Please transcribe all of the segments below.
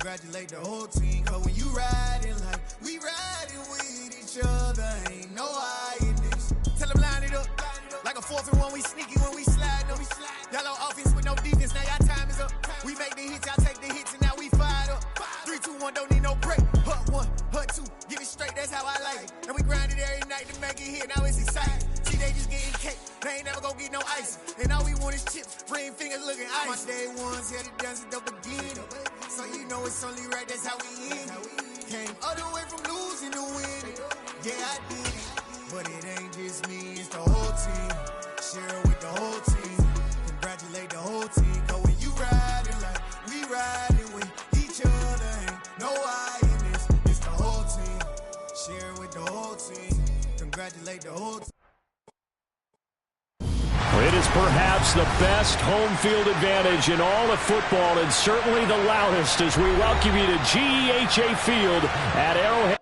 Congratulate the whole team, cause when you riding like we riding with each other, ain't no hiding this. Tell them line it up, like a 4th and 1, we sneaky when we slide. Yellow offense with no defense, now y'all time is up. We make the hits, y'all take the hits, and now we fired up. 3, 2, 1, don't need no break. Hut 1, hut 2, give it straight, that's how I like it. And we grind it every night to make it hit, now it's exciting. See, they just getting cake, they ain't never gonna get no ice. And all we want is chips, ring fingers looking ice. My day ones, had it done since the beginning. So you know it's only right, that's how we end it. Came all the way from losing to winning. Yeah, I did it, but it ain't just me, it's the whole team. Share it with the whole team. Congratulate the whole team, cause when you riding like we riding with each other, ain't no hiding this. It's the whole team. Share it with the whole team. Congratulate the whole team. It is perhaps the best home field advantage in all of football, and certainly the loudest, as we welcome you to GEHA Field at Arrowhead.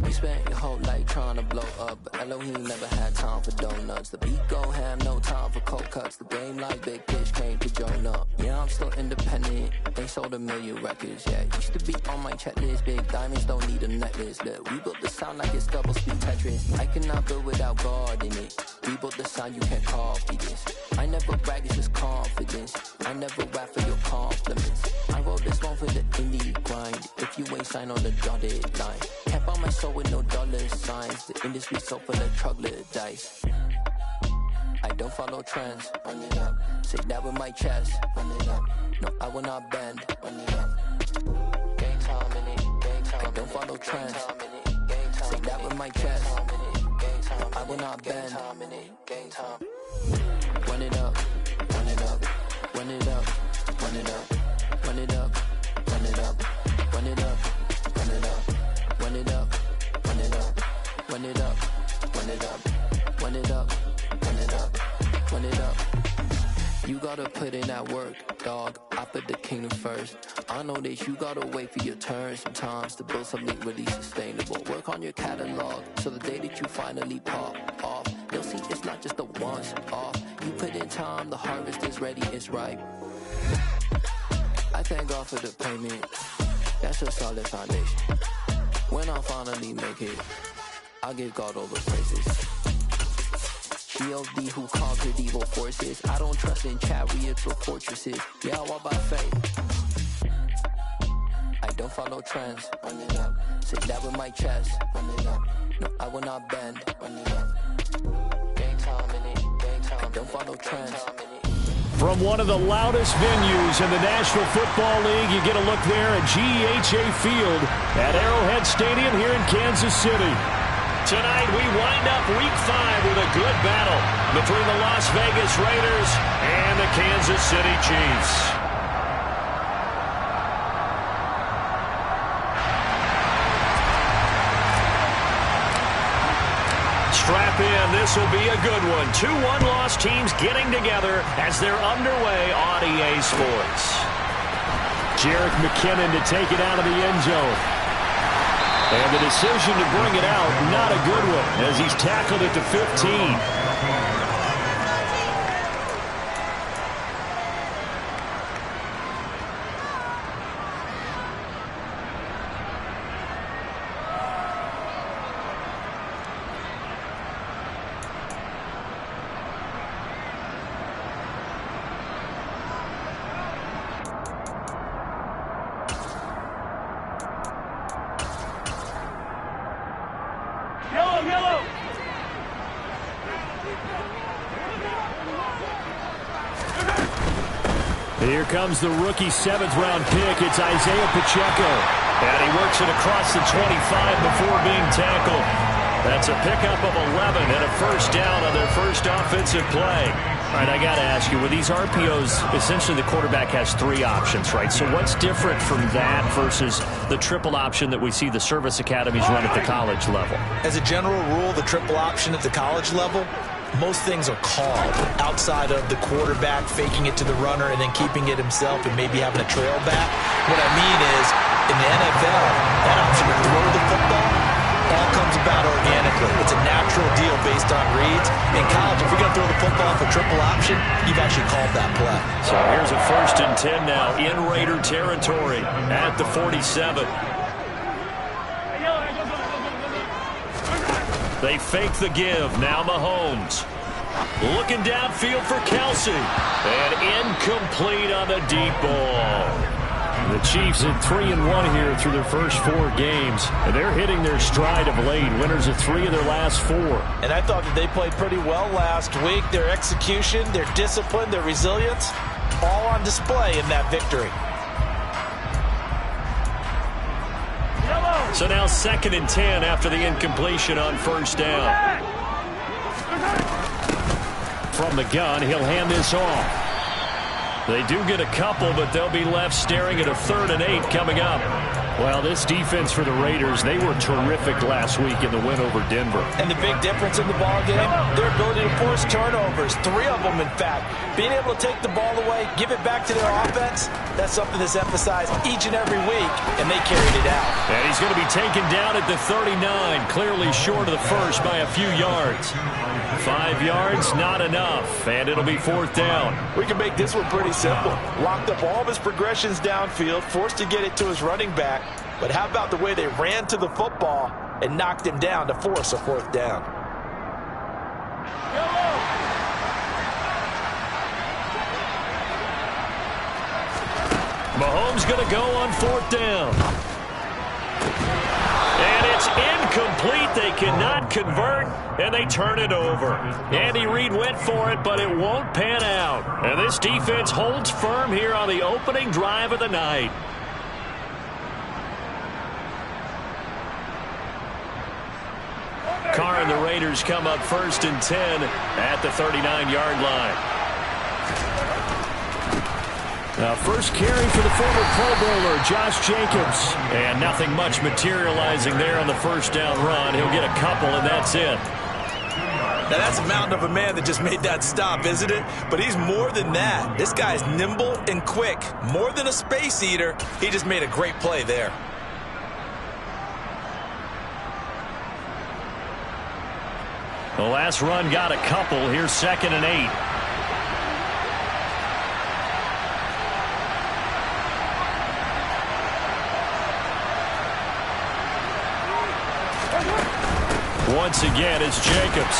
You spent your whole life trying to blow up, but Elohim never had time for donuts. The beat go ham, no time for cold cuts. The game like Big Fish came to join up. Yeah, I'm still independent. They sold 1 million records. Yeah, used to be on my checklist. Big diamonds don't need a necklace. Look, we built the sound like it's double speed Tetris. I cannot build without God in it. We built the sound, you can't copy this. I never brag, it's just confidence. I never rap for your compliments. I wrote this one for the indie grind. If you ain't signed on the dotted line, can't buy my soul with no dollar signs. The industry so full of troglodytes. I don't follow trends. Run it up. Say that with my chest. Run it up. No, I will not bend. Run it up. Gang time in it. Gang time. I don't follow trends. Say that with my chest. No, I will not bend. Gang time. Run it up. Run it up. Run it up. Run it up. Run it up. Run it up. Run it up. Run it up. Run it up. Run it up. Run it up. Run it up. Run it up. Run it up. Run it up. You gotta put in that work, dog. I put the kingdom first. I know that you gotta wait for your turn sometimes to build something really sustainable. Work on your catalog, so the day that you finally pop off, you'll see it's not just a once off. You put in time, the harvest is ready, it's ripe. I thank God for the payment. That's a solid foundation. When I finally make it, I'll give God all the praises. GOD who conquered evil forces. I don't trust in chariots or fortresses. Yeah, I walk by faith. I don't follow trends. Run it up. Say that with my chest. Run it up. No, I will not bend. Run it up. Gang time in it. Gang time. I don't follow trends. From one of the loudest venues in the National Football League, you get a look there at GEHA Field at Arrowhead Stadium here in Kansas City. Tonight, we wind up Week 5 with a good battle between the Las Vegas Raiders and the Kansas City Chiefs. Strap in, this will be a good one. 2 one-loss teams getting together as they're underway on EA Sports. Jerick McKinnon to take it out of the end zone. And the decision to bring it out, not a good one, as he's tackled it to 15. Here comes the rookie 7th-round pick. It's Isaiah Pacheco. And he works it across the 25 before being tackled. That's a pickup of 11 and a first down on their first offensive play. All right, I got to ask you, with these RPOs, essentially the quarterback has 3 options, right? So what's different from that versus the triple option that we see the service academies run at the college level? As a general rule, the triple option at the college level, most things are called outside of the quarterback faking it to the runner and then keeping it himself and maybe having a trail back. What I mean is, in the NFL, that option to throw the football all comes about organically. It's a natural natural deal based on reads. In college, if you're going to throw the football off a triple option, you've actually called that play. So here's a 1st and 10 now in Raider territory at the 47. They fake the give. Now Mahomes. Looking downfield for Kelsey. And incomplete on the deep ball. The Chiefs at 3-1 here through their first 4 games. And they're hitting their stride of late. Winners of 3 of their last 4. And I thought that they played pretty well last week. Their execution, their discipline, their resilience, all on display in that victory. So now 2nd and 10 after the incompletion on 1st down. From the gun, he'll hand this off. They do get a couple, but they'll be left staring at a 3rd and 8 coming up. Well, this defense for the Raiders, they were terrific last week in the win over Denver. And the big difference in the ball game, their ability to force turnovers. 3 of them, in fact. Being able to take the ball away, give it back to their offense, that's something that's emphasized each and every week, and they carried it out. And he's going to be taken down at the 39, clearly short of the first by a few yards. 5 yards, not enough, and it'll be 4th down. We can make this one pretty simple. Locked up all of his progressions downfield, forced to get it to his running back. But how about the way they ran to the football and knocked him down to force a 4th down? Mahomes going to go on 4th down. And it's incomplete. They cannot convert, and they turn it over. Andy Reid went for it, but it won't pan out. And this defense holds firm here on the opening drive of the night. Carr and the Raiders come up 1st and 10 at the 39-yard line. Now, first carry for the former Pro Bowler, Josh Jacobs. And nothing much materializing there on the 1st down run. He'll get a couple, and that's it. Now, that's a mountain of a man that just made that stop, isn't it? But he's more than that. This guy's nimble and quick. More than a space eater. He just made a great play there. The last run got a couple. Here's 2nd and 8. Once again, it's Jacobs.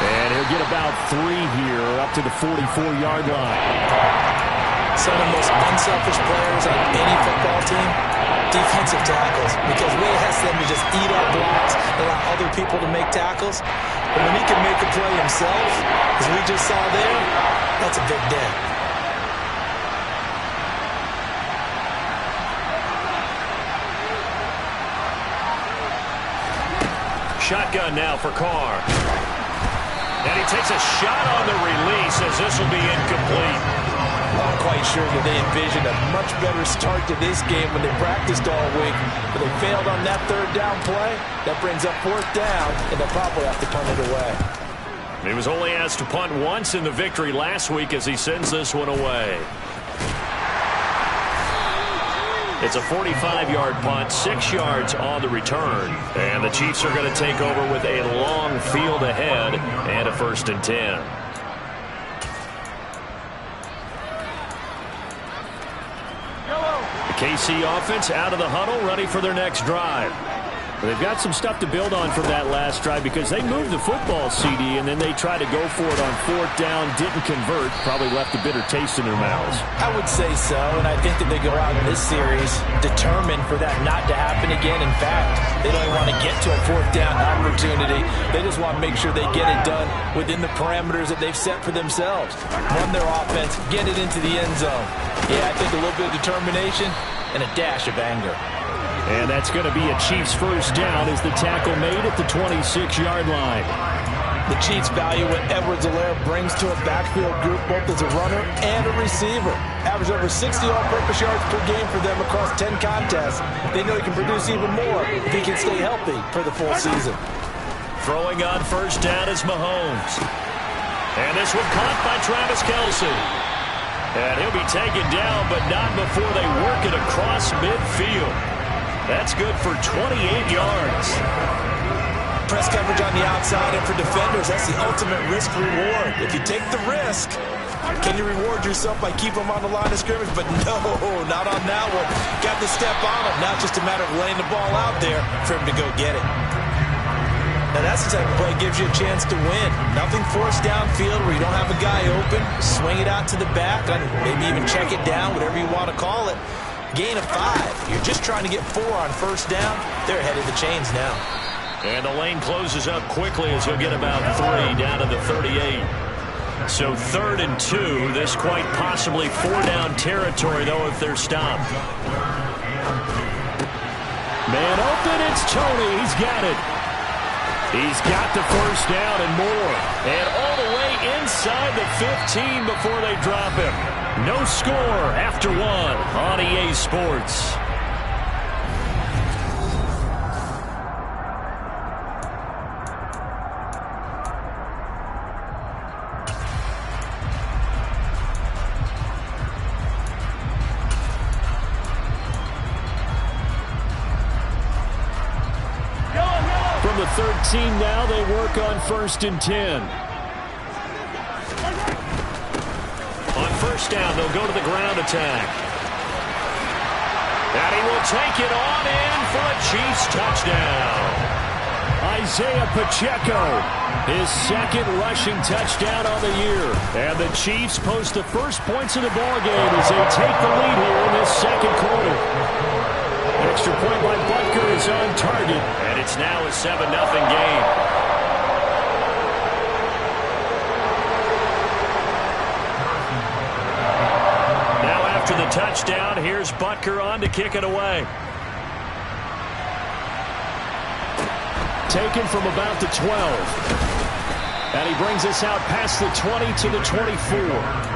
And he'll get about 3 here up to the 44-yard line. Some of the most unselfish players on any football team, defensive tackles. Because Will has them to just eat up blocks, allow other people to make tackles. But when he can make a play himself, as we just saw there, that's a big day. Shotgun now for Carr. And he takes a shot on the release as this will be incomplete. I'm quite sure that they envisioned a much better start to this game when they practiced all week. But they failed on that 3rd down play. That brings up 4th down, and they'll probably have to punt it away. He was only asked to punt once in the victory last week as he sends this one away. It's a 45-yard punt, 6 yards on the return. And the Chiefs are going to take over with a long field ahead and a 1st and 10. The KC offense out of the huddle, ready for their next drive. They've got some stuff to build on from that last drive because they moved the football, CD, and then they tried to go for it on 4th down, didn't convert, probably left a bitter taste in their mouths. I would say so, and I think that they go out in this series determined for that not to happen again. In fact, they don't want to get to a 4th down opportunity. They just want to make sure they get it done within the parameters that they've set for themselves. Run their offense, get it into the end zone. Yeah, I think a little bit of determination and a dash of anger. And that's going to be a Chiefs 1st down as the tackle made at the 26-yard line. The Chiefs value what Edwards-Helaire brings to a backfield group, both as a runner and a receiver. Averaged over 60 all-purpose yards per game for them across 10 contests. They know he can produce even more if he can stay healthy for the full season. Throwing on 1st down is Mahomes. And this one caught by Travis Kelce. And he'll be taken down, but not before they work it across midfield. That's good for 28 yards. press coverage on the outside, and for defenders, that's the ultimate risk-reward. If you take the risk, can you reward yourself by keeping them on the line of scrimmage? But no, not on that one. Got to step on him. Now it's just a matter of laying the ball out there for him to go get it. Now that's the type of play that gives you a chance to win. Nothing forced downfield where you don't have a guy open. Swing it out to the back, and maybe even check it down, whatever you want to call it. Gain of 5. You're just trying to get 4 on first down. They're ahead of the chains now. And the lane closes up quickly as he'll get about 3 down to the 38. So 3rd and 2. This quite possibly 4-down territory, though, if they're stopped. Man open, it's Tony. He's got it. He's got the first down and more. And all the way inside the 15 before they drop him. No score after 1 on EA Sports. From the 13 now, they work on 1st and 10. On first down, they'll go to the ground attack. And he will take it on in for a Chiefs touchdown. Isaiah Pacheco, his 2nd rushing touchdown on the year. And the Chiefs post the first points of the ballgame as they take the lead here in this 2nd quarter. Extra point by Butker is on target, and it's now a 7-0 game. Now after the touchdown, here's Butker on to kick it away. Taken from about the 12. And he brings us out past the 20 to the 24.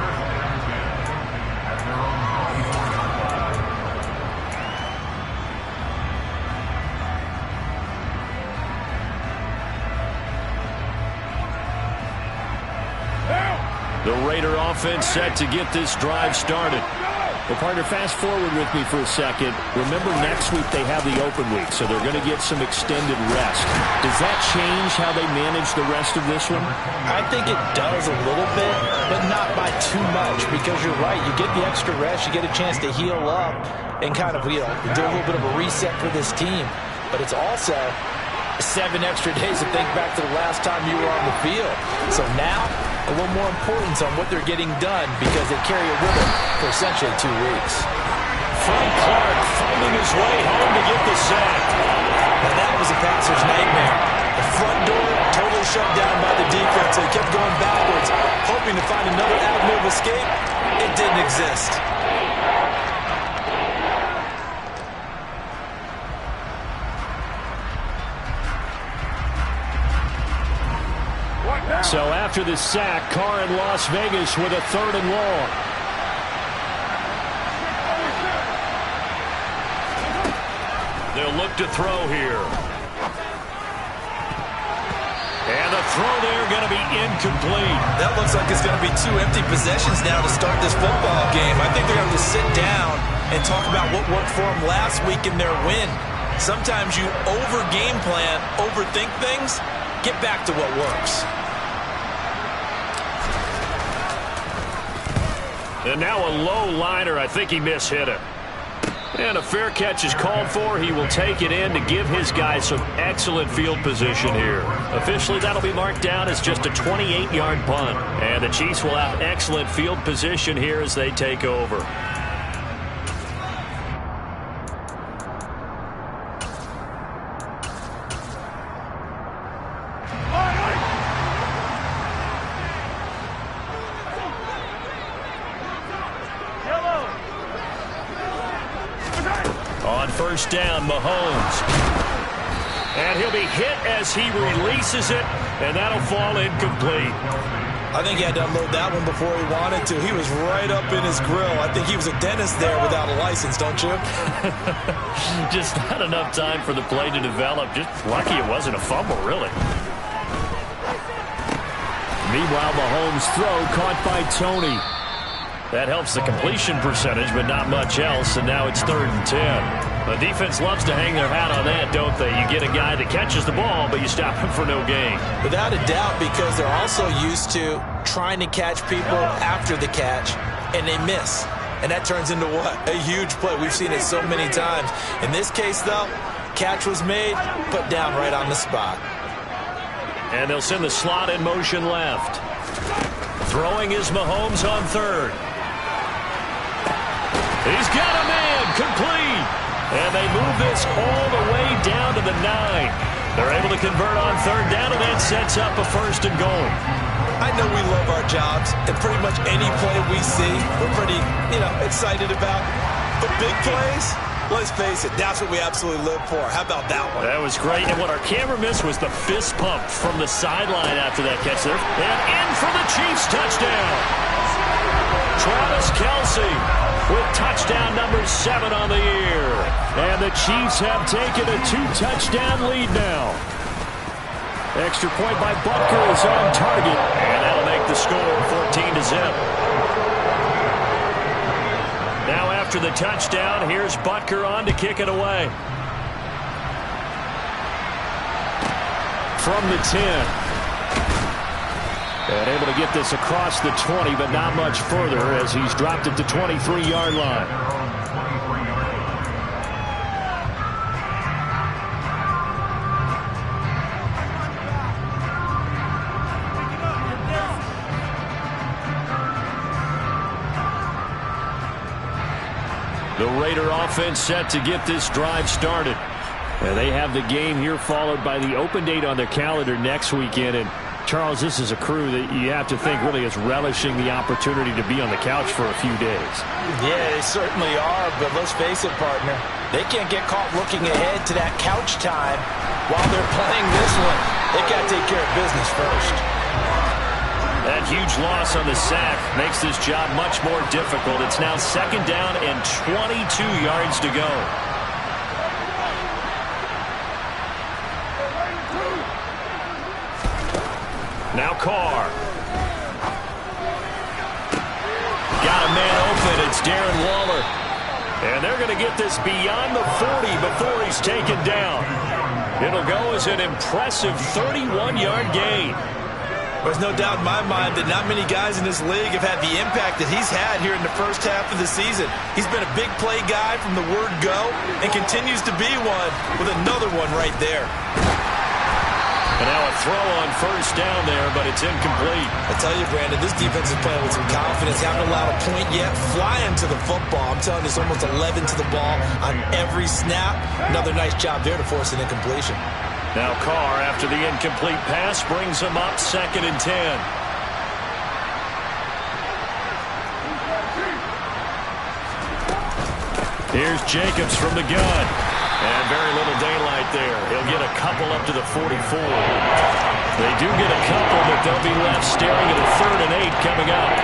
The Raider offense set to get this drive started. Well, partner, fast forward with me for a second. Remember, next week they have the open week, so they're going to get some extended rest. Does that change how they manage the rest of this one? I think it does a little bit, but not by too much, because you're right. You get the extra rest. You get a chance to heal up and kind of, do a little bit of a reset for this team. But it's also 7 extra days to think back to the last time you were on the field. So now, a little more importance on what they're getting done because they carry it with them for essentially 2 weeks. Frank Clark finding his way home to get the sack. And that was a passer's nightmare. The front door totally shut down by the defense. They kept going backwards, hoping to find another avenue of escape. It didn't exist. So after the sack, Carr in Las Vegas with a 3rd and long. They'll look to throw here. And the throw there going to be incomplete. That looks like it's going to be 2 empty possessions now to start this football game. I think they're going to have to sit down and talk about what worked for them last week in their win. Sometimes you over-game plan, overthink things, get back to what works. And now a low liner. I think he mishit it. And a fair catch is called for. He will take it in to give his guys some excellent field position here. Officially, that'll be marked down as just a 28-yard punt. And the Chiefs will have excellent field position here as they take over. On first down, Mahomes. And he'll be hit as he releases it, and that'll fall incomplete. I think he had to unload that one before he wanted to. He was right up in his grill. I think he was a dentist there without a license, don't you? Just not enough time for the play to develop. Just lucky it wasn't a fumble, really. Meanwhile, Mahomes' throw caught by Tony. That helps the completion percentage, but not much else, and now it's 3rd and 10. The defense loves to hang their hat on that, don't they? You get a guy that catches the ball, but you stop him for no gain. Without a doubt, because they're also used to trying to catch people after the catch, and they miss. And that turns into what? A huge play. We've seen it so many times. In this case, though, catch was made, put down right on the spot. And they'll send the slot in motion left. Throwing is Mahomes on third. He's got a man, complete. And they move this all the way down to the 9. They're able to convert on third down, and that sets up a first and goal. I know we love our jobs, and pretty much any play we see, we're pretty, excited about. But big plays, let's face it, that's what we absolutely live for. How about that one? That was great, and what our camera missed was the fist pump from the sideline after that catch there. And in for the Chiefs touchdown. Travis Kelce with touchdown number 7 on the year. And the Chiefs have taken a 2-touchdown lead now. Extra point by Butker is on target. And that'll make the score 14-0. Now after the touchdown, here's Butker on to kick it away. From the 10. And able to get this across the 20, but not much further as he's dropped it to 23-yard line. The Raider offense set to get this drive started. And they have the game here followed by the open date on their calendar next weekend. And Charles, this is a crew that you have to think really is relishing the opportunity to be on the couch for a few days. Yeah, they certainly are, but let's face it, partner. They can't get caught looking ahead to that couch time while they're playing this one. They've got to take care of business first. That huge loss on the sack makes this job much more difficult. It's now 2nd down and 22 yards to go. Now Carr. Got a man open. It's Darren Waller. And they're going to get this beyond the 40 before he's taken down. It'll go as an impressive 31-yard gain. There's no doubt in my mind that not many guys in this league have had the impact that he's had here in the first half of the season. He's been a big play guy from the word go and continues to be one with another one right there. And now a throw on first down there, but it's incomplete. I tell you, Brandon, this defense is playing with some confidence. Haven't allowed a point yet. Flying to the football. I'm telling you, it's almost 11 to the ball on every snap. Another nice job there to force an incompletion. Now Carr, after the incomplete pass, brings him up 2nd and 10. Here's Jacobs from the gun. And very little daylight there. He'll get a couple up to the 44. They do get a couple, but they'll be left staring at a 3rd and 8 coming up.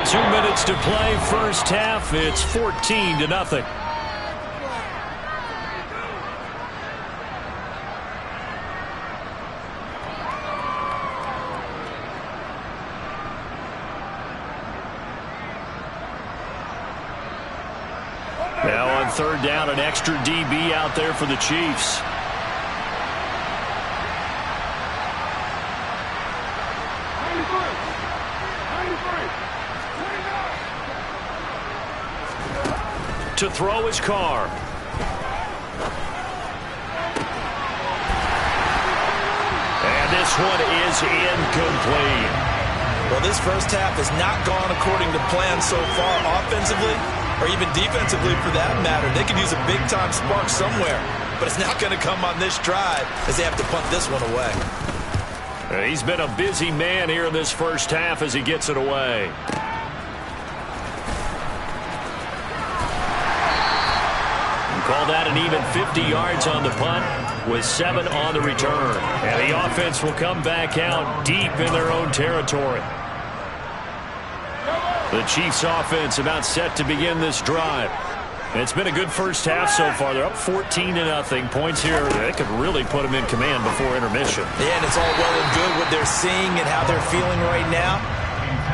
2 minutes to play, first half. It's 14-0. Now on 3rd down, an extra DB out there for the Chiefs. To throw his Carr. And this one is incomplete. Well, this first half has not gone according to plan so far offensively, or even defensively for that matter. They could use a big-time spark somewhere, but it's not going to come on this drive as they have to punt this one away. He's been a busy man here in this first half as he gets it away. Call that an even 50 yards on the punt with 7 on the return. And the offense will come back out deep in their own territory. The Chiefs offense about set to begin this drive. And it's been a good first half so far. They're up 14-0. Points here, they could really put them in command before intermission. Yeah, and it's all well and good what they're seeing and how they're feeling right now.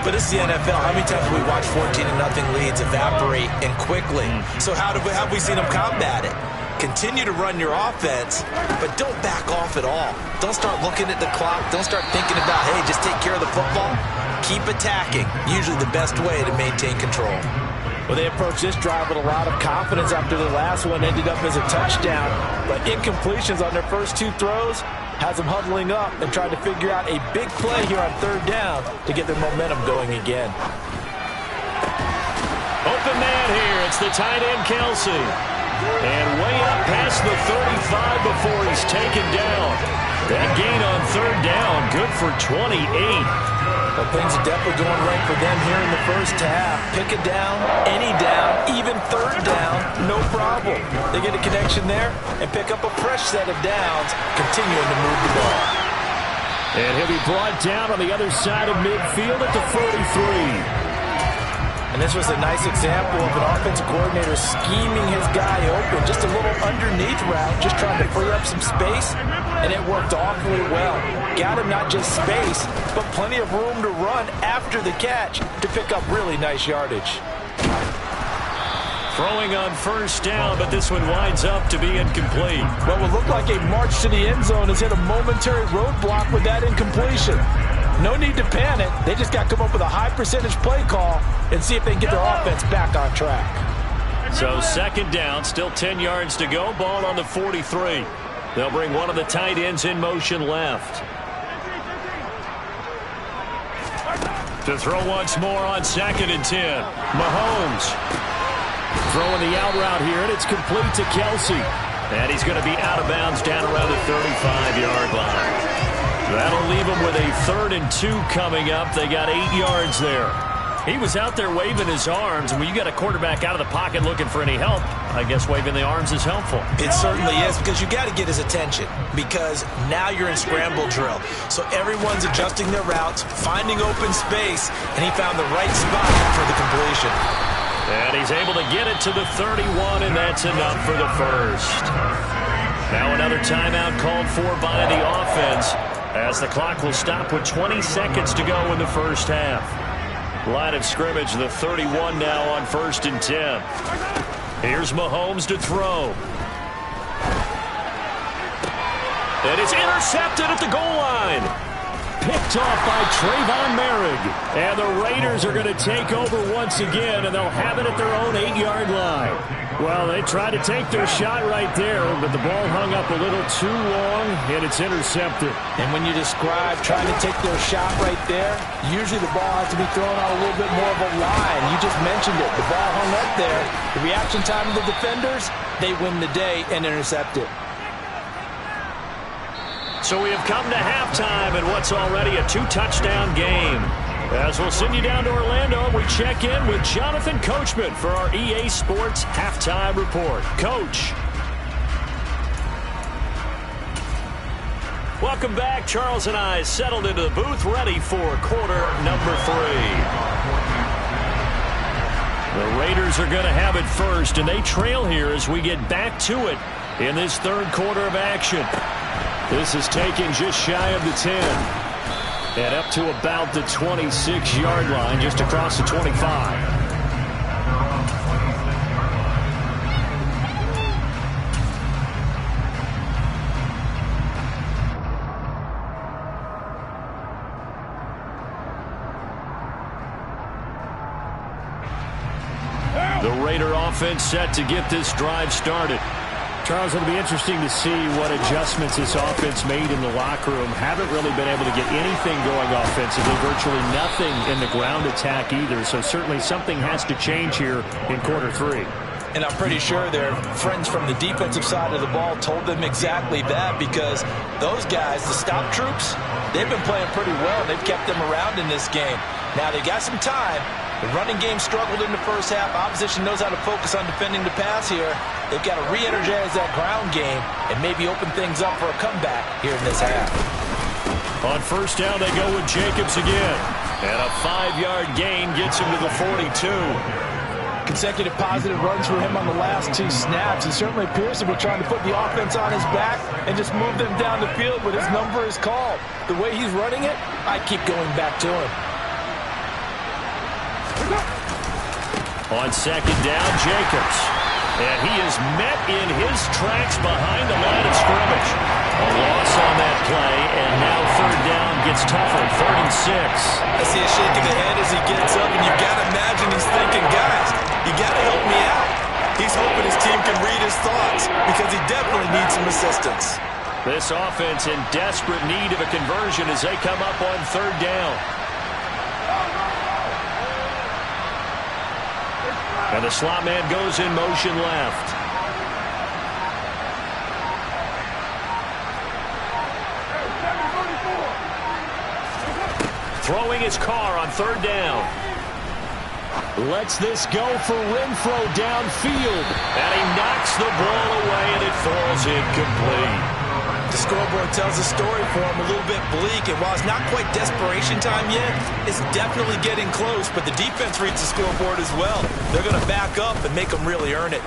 But this is the NFL. How many times have we watched 14-0 leads evaporate and quickly? So how have we seen them combat it? Continue to run your offense, but don't back off at all. Don't start looking at the clock. Don't start thinking about, hey, just take care of the football. Keep attacking. Usually the best way to maintain control. Well, they approached this drive with a lot of confidence after the last one ended up as a touchdown. But incompletions on their first two throws has them huddling up and trying to figure out a big play here on third down to get their momentum going again. Open man here. It's the tight end, Kelsey. And way up past the 35 before he's taken down. That gain on third down, good for 28. Well, things are definitely going right for them here in the first half. Pick it down, any down, even third down, no problem. They get a connection there and pick up a fresh set of downs, continuing to move the ball. And he'll be brought down on the other side of midfield at the 43. And this was a nice example of an offensive coordinator scheming his guy open. Just a little underneath route, just trying to free up some space, and it worked awfully well. Got him not just space, but plenty of room to run after the catch to pick up really nice yardage. Throwing on first down, but this one winds up to be incomplete. What would look like a march to the end zone has hit a momentary roadblock with that incompletion. No need to panic. They just got to come up with a high percentage play call and see if they can get their offense back on track. So second down, still 10 yards to go. Ball on the 43. They'll bring one of the tight ends in motion left. To throw once more on 2nd and 10. Mahomes throwing the out route here, and it's complete to Kelsey. And he's going to be out of bounds down around the 35-yard line. That'll leave them with a 3rd and 2 coming up. They got 8 yards there. He was out there waving his arms, and when you got a quarterback out of the pocket looking for any help, I guess waving the arms is helpful. It certainly is, because you got to get his attention, because now you're in scramble drill. So everyone's adjusting their routes, finding open space, and he found the right spot for the completion. And he's able to get it to the 31, and that's enough for the first. Now another timeout called for by the offense, as the clock will stop with 20 seconds to go in the first half. Line of scrimmage, the 31 now on 1st and 10. Here's Mahomes to throw. And it's intercepted at the goal line. Picked off by Trayvon Merrick. And the Raiders are going to take over once again, and they'll have it at their own 8-yard line. Well, they tried to take their shot right there, but the ball hung up a little too long, and it's intercepted. And when you describe trying to take their shot right there, usually the ball has to be thrown on a little bit more of a line. You just mentioned it. The ball hung up there. The reaction time of the defenders, they win the day and intercept it. So we have come to halftime in what's already a 2-touchdown game. As we'll send you down to Orlando, we check in with Jonathan Coachman for our EA Sports Halftime Report. Coach. Welcome back. Charles and I settled into the booth, ready for quarter number 3. The Raiders are going to have it first, and they trail here as we get back to it in this third quarter of action. This is taken just shy of the 10. And up to about the 26-yard line, just across the 25. The Raider offense set to get this drive started. Charles, it'll be interesting to see what adjustments this offense made in the locker room. Haven't really been able to get anything going offensively, virtually nothing in the ground attack either. So certainly something has to change here in quarter 3. And I'm pretty sure their friends from the defensive side of the ball told them exactly that, because those guys, the stop troops, they've been playing pretty well. They've kept them around in this game. Now they got some time. The running game struggled in the first half. Opposition knows how to focus on defending the pass here. They've got to re-energize that ground game and maybe open things up for a comeback here in this half. On first down, they go with Jacobs again. And a 5-yard gain gets him to the 42. Consecutive positive runs for him on the last 2 snaps. He certainly appears to be trying to put the offense on his back and just move them down the field, but his number is called. The way he's running it, I keep going back to him. On second down, Jacobs. And he is met in his tracks behind the line of scrimmage. A loss on that play, and now third down gets tougher, 3rd and 6. I see a shake of the head as he gets up, and you got to imagine he's thinking, guys, you got to help me out. He's hoping his team can read his thoughts because he definitely needs some assistance. This offense in desperate need of a conversion as they come up on third down. And the slot man goes in motion left. Throwing his car on third down. Lets this go for Renfro downfield. And he knocks the ball away, and it falls incomplete. The scoreboard tells the story for him, a little bit bleak, and while it's not quite desperation time yet, it's definitely getting close, but the defense reads the scoreboard as well. They're going to back up and make them really earn it.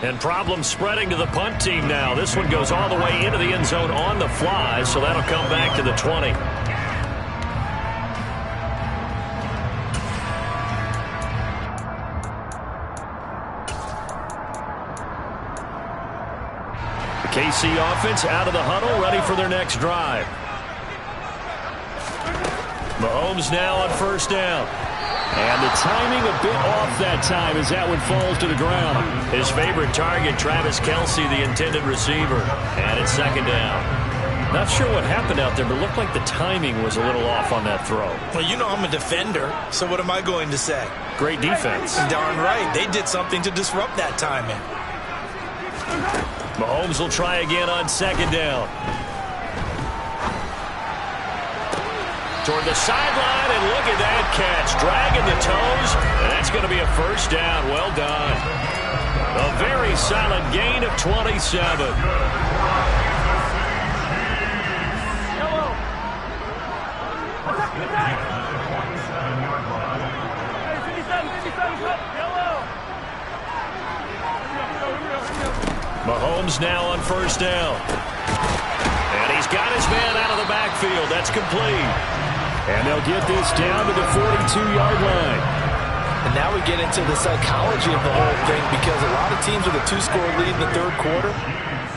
And problems spreading to the punt team now. This one goes all the way into the end zone on the fly, so that'll come back to the 20. KC offense out of the huddle, ready for their next drive. Mahomes now on first down. And the timing a bit off that time as that one falls to the ground. His favorite target, Travis Kelce, the intended receiver. And it's second down. Not sure what happened out there, but it looked like the timing was a little off on that throw. Well, you know I'm a defender, so what am I going to say? Great defense. Darn right. They did something to disrupt that timing. Mahomes will try again on second down. Toward the sideline, and look at that catch. Dragging the toes, and that's going to be a first down. Well done. A very solid gain of 27. Mahomes now on first down. And he's got his man out of the backfield. That's complete. And they'll get this down to the 42-yard line. And now we get into the psychology of the whole thing, because a lot of teams with a 2-score lead in the third quarter,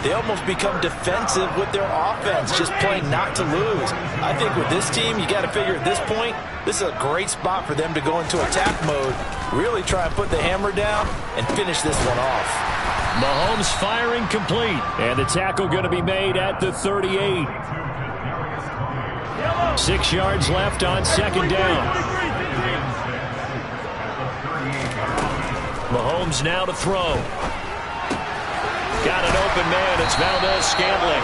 they almost become defensive with their offense, just playing not to lose. I think with this team, you got to figure at this point, this is a great spot for them to go into attack mode, really try and put the hammer down and finish this one off. Mahomes firing complete, and the tackle going to be made at the 38. 6 yards left on second down. Mahomes now to throw. Got an open man. It's Valdez-Scantling.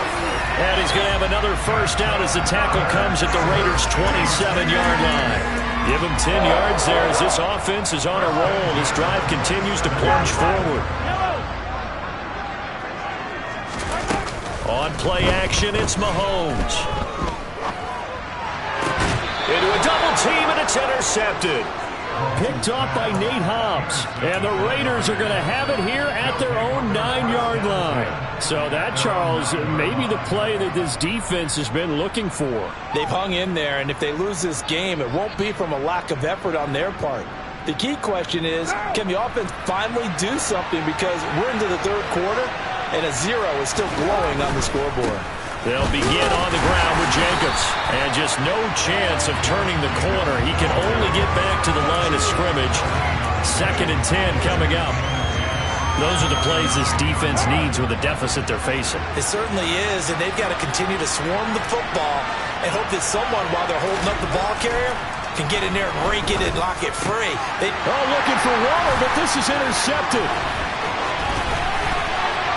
And he's going to have another first down as the tackle comes at the Raiders' 27-yard line. Give him 10 yards there as this offense is on a roll. This drive continues to plunge forward. On play action, it's Mahomes. Into a double team, and it's intercepted. Picked off by Nate Hobbs. And the Raiders are going to have it here at their own 9-yard line. So that, Charles, may be the play that this defense has been looking for. They've hung in there, and if they lose this game, it won't be from a lack of effort on their part. The key question is, can the offense finally do something, because we're into the third quarter, and a 0 is still glowing on the scoreboard. They'll begin on the ground with Jacobs. And just no chance of turning the corner. He can only get back to the line of scrimmage. 2nd and 10 coming up. Those are the plays this defense needs with the deficit they're facing. It certainly is, and they've got to continue to swarm the football and hope that someone, while they're holding up the ball carrier, can get in there and rake it and lock it free. Looking for Waller, but this is intercepted.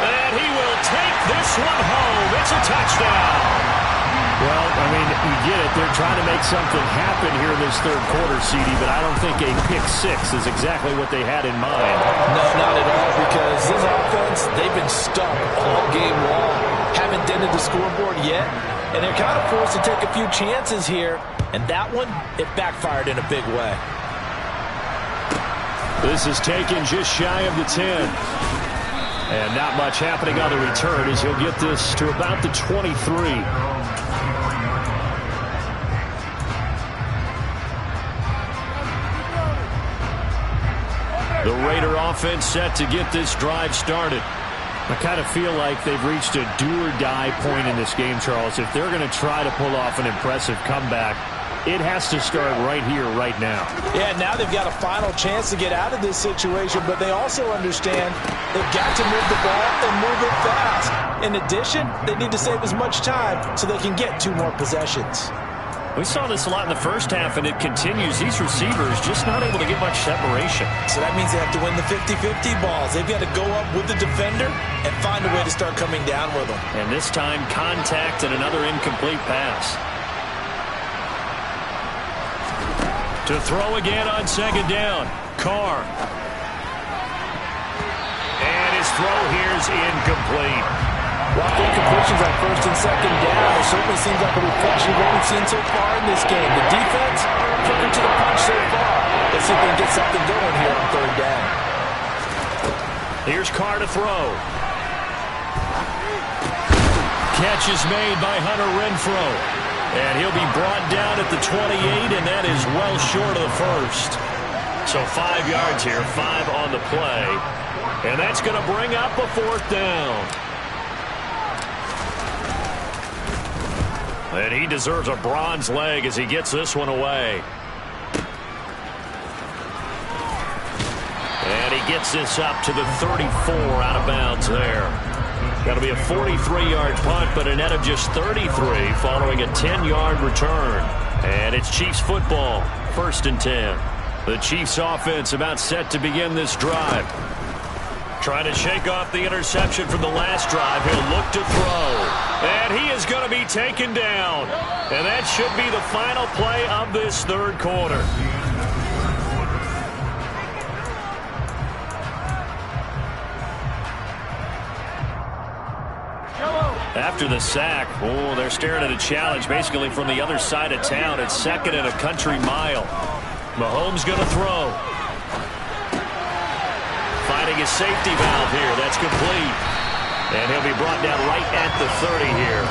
And he will take this one home. It's a touchdown. Well, I mean, you get it. They're trying to make something happen here in this third quarter, CD, but I don't think a pick six is exactly what they had in mind. No, not at all, because this offense, they've been stuck all game long. Haven't dented the scoreboard yet, and they're kind of forced to take a few chances here, and that one, it backfired in a big way. This is taken just shy of the 10. And not much happening on the return as he'll get this to about the 23. The Raider offense set to get this drive started. I kind of feel like they've reached a do-or-die point in this game, Charles. If they're going to try to pull off an impressive comeback, it has to start right here, right now. Yeah, now they've got a final chance to get out of this situation, but they also understand they've got to move the ball and move it fast. In addition, they need to save as much time so they can get 2 more possessions. We saw this a lot in the first half, and it continues. These receivers just not able to get much separation. So that means they have to win the 50-50 balls. They've got to go up with the defender and find a way to start coming down with them. And this time, contact and another incomplete pass. To throw again on second down, Carr. And his throw here is incomplete. While incompletions on first and second down, it certainly seems like a reflection of what we've seen so far in this game. The defense, quicker to the punch so far. Let's see if they can get something going here on third down. Here's Carr to throw. Catch is made by Hunter Renfrow. And he'll be brought down at the 28, and that is well short of the first. So 5 yards here, 5 on the play. And that's going to bring up a 4th down. And he deserves a bronze leg as he gets this one away. And he gets this up to the 34 out of bounds there. That'll be a 43-yard punt, but a net of just 33 following a 10-yard return. And it's Chiefs football, 1st and 10. The Chiefs offense about set to begin this drive. Trying to shake off the interception from the last drive. He'll look to throw. And he is going to be taken down. And that should be the final play of this 3rd quarter. After the sack, they're staring at a challenge basically from the other side of town. It's 2nd and a country mile. Mahomes going to throw. Finding his safety valve here. That's complete. And he'll be brought down right at the 30 here.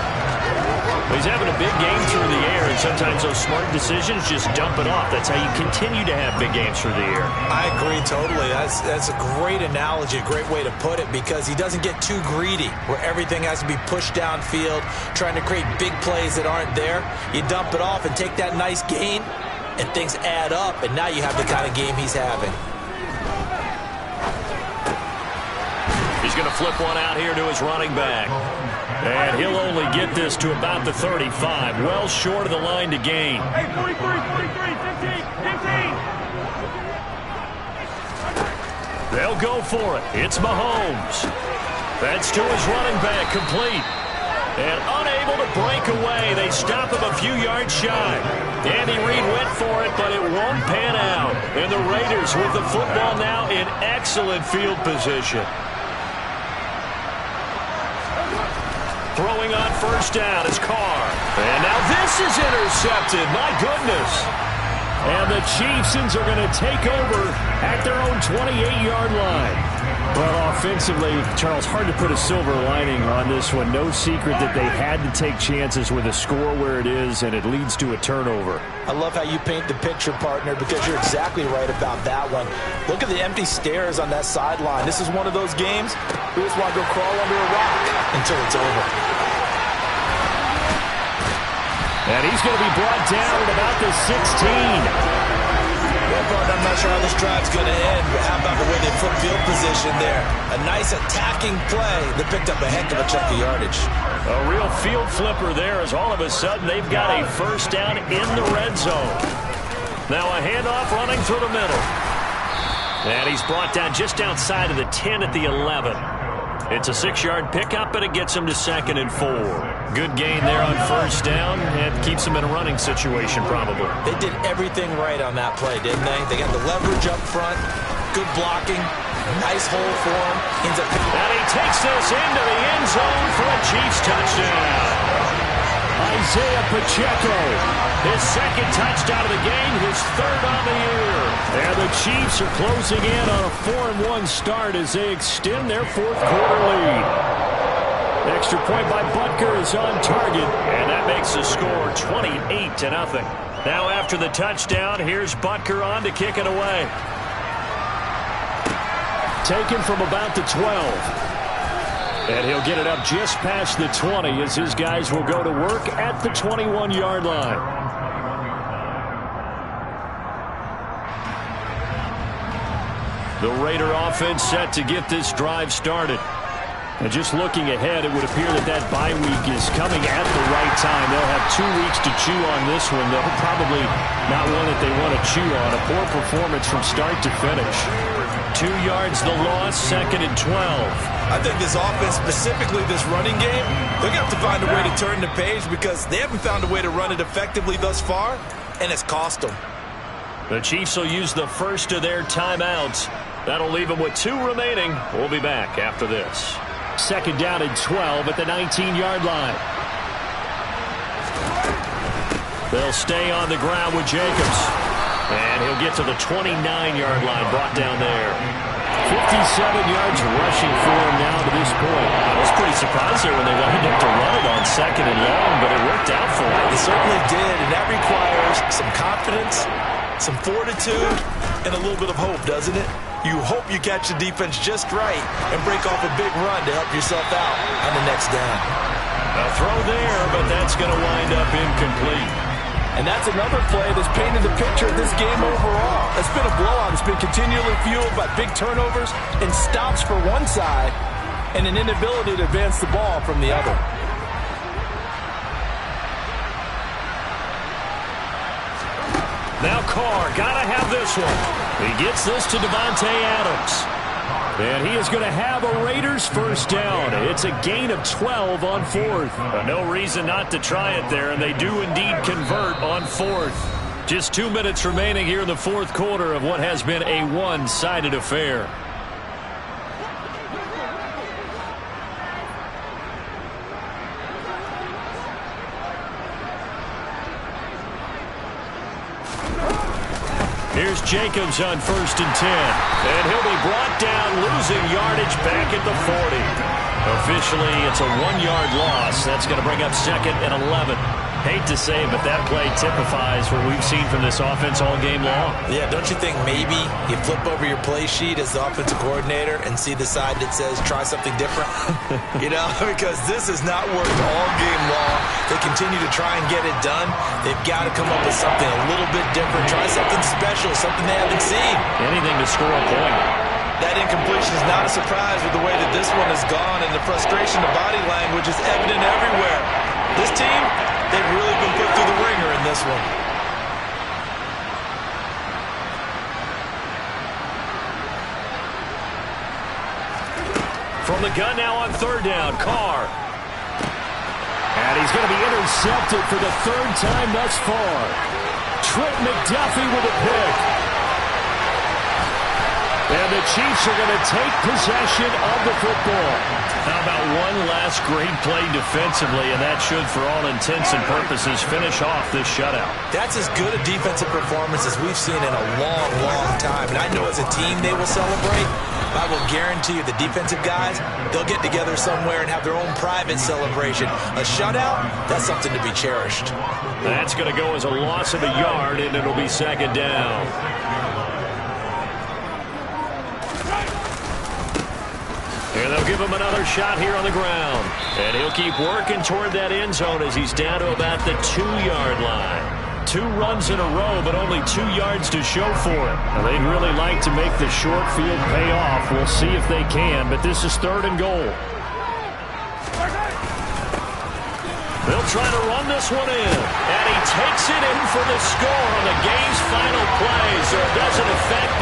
He's having a big game through the air, and sometimes those smart decisions just dump it off. That's how you continue to have big games through the air. I agree totally. That's a great analogy, a great way to put it, because he doesn't get too greedy where everything has to be pushed downfield, trying to create big plays that aren't there. You dump it off and take that nice gain, and things add up, and now you have the kind of game he's having. He's going to flip one out here to his running back. And he'll only get this to about the 35. Well short of the line to gain. Hey, 43, 15. They'll go for it. It's Mahomes. That's to his running back, complete. And unable to break away. They stop him a few yards shy. Andy Reid went for it, but it won't pan out. And the Raiders with the football now in excellent field position. Throwing on first down is Carr. And now this is intercepted. My goodness. And the Chiefs are going to take over at their own 28-yard line. Well, offensively, Charles, hard to put a silver lining on this one. No secret that they had to take chances with a score where it is, and it leads to a turnover. I love how you paint the picture, partner, because you're exactly right about that one. Look at the empty stairs on that sideline. This is one of those games we just want to go crawl under a rock until it's over. And he's going to be brought down at about the 16. I'm not sure how this drive's going to end, but how about the way they flip field position there? A nice attacking play that picked up a heck of a chunk of yardage. A real field flipper there as all of a sudden they've got a first down in the red zone. Now a handoff running through the middle. And he's brought down just outside of the 10 at the 11. It's a 6-yard pickup, but it gets him to 2nd and 4. Good gain there on first down, and keeps him in a running situation probably. They did everything right on that play, didn't they? They got the leverage up front, good blocking, nice hole for him. And he takes this into the end zone for a Chiefs touchdown. Isaiah Pacheco, his 2nd touchdown of the game, his 3rd on the year. And the Chiefs are closing in on a 4-1 start as they extend their 4th quarter lead. Extra point by Butker is on target. And that makes the score 28-0. Now after the touchdown, here's Butker on to kick it away. Taken from about the 12. And he'll get it up just past the 20 as his guys will go to work at the 21-yard line. The Raider offense set to get this drive started. And just looking ahead, it would appear that bye week is coming at the right time. They'll have 2 weeks to chew on this one. They'll probably not one that they want to chew on. A poor performance from start to finish. 2 yards the loss, 2nd and 12. I think this offense, specifically this running game, they're going to have to find a way to turn the page because they haven't found a way to run it effectively thus far, and it's cost them. The Chiefs will use the first of their timeouts. That'll leave them with 2 remaining. We'll be back after this. 2nd down and 12 at the 19-yard line. They'll stay on the ground with Jacobs. And he'll get to the 29-yard line, brought down there. 57 yards rushing for him now to this point. I was pretty surprised there when they lined up to run it on 2nd and long, but it worked out for him. It certainly did, and that requires some confidence, some fortitude, and a little bit of hope, doesn't it? You hope you catch the defense just right and break off a big run to help yourself out on the next down. A throw there, but that's going to wind up incomplete. And that's another play that's painted the picture of this game overall. It's been a blowout. It's been continually fueled by big turnovers and stops for one side and an inability to advance the ball from the other. Now Carr, gotta have this one. He gets this to Devontae Adams. And he is going to have a Raiders first down. It's a gain of 12 on 4th. But no reason not to try it there, and they do indeed convert on 4th. Just 2 minutes remaining here in the 4th quarter of what has been a one-sided affair. Here's Jacobs on 1st and 10. And he'll be brought down, losing yardage back at the 40. Officially, it's a 1-yard loss. That's going to bring up 2nd and 11. Hate to say it, but that play typifies what we've seen from this offense all game long. Yeah, don't you think maybe you flip over your play sheet as the offensive coordinator and see the side that says try something different? Because this has not worked all game long. They continue to try and get it done. They've got to come up with something a little bit different. Try something special, something they haven't seen. Anything to score a point. That incompletion is not a surprise with the way that this one has gone, and the frustration, the body language is evident everywhere. This team, they've really been put through the ringer in this one. From the gun now on 3rd down, Carr. And he's going to be intercepted for the 3rd time thus far. Trent McDuffie with a pick. And the Chiefs are going to take possession of the football. How about one last great play defensively, and that should, for all intents and purposes, finish off this shutout. That's as good a defensive performance as we've seen in a long, long time. And I know as a team they will celebrate. I will guarantee you the defensive guys, they'll get together somewhere and have their own private celebration. A shutout, that's something to be cherished. That's going to go as a loss of a yard, and it'll be 2nd down. And they'll give him another shot here on the ground. And he'll keep working toward that end zone as he's down to about the 2-yard line. 2 runs in a row, but only 2 yards to show for it. Now, they'd really like to make the short field pay off. We'll see if they can, but this is 3rd and goal. They'll try to run this one in. And he takes it in for the score on the game's final play, so it doesn't affect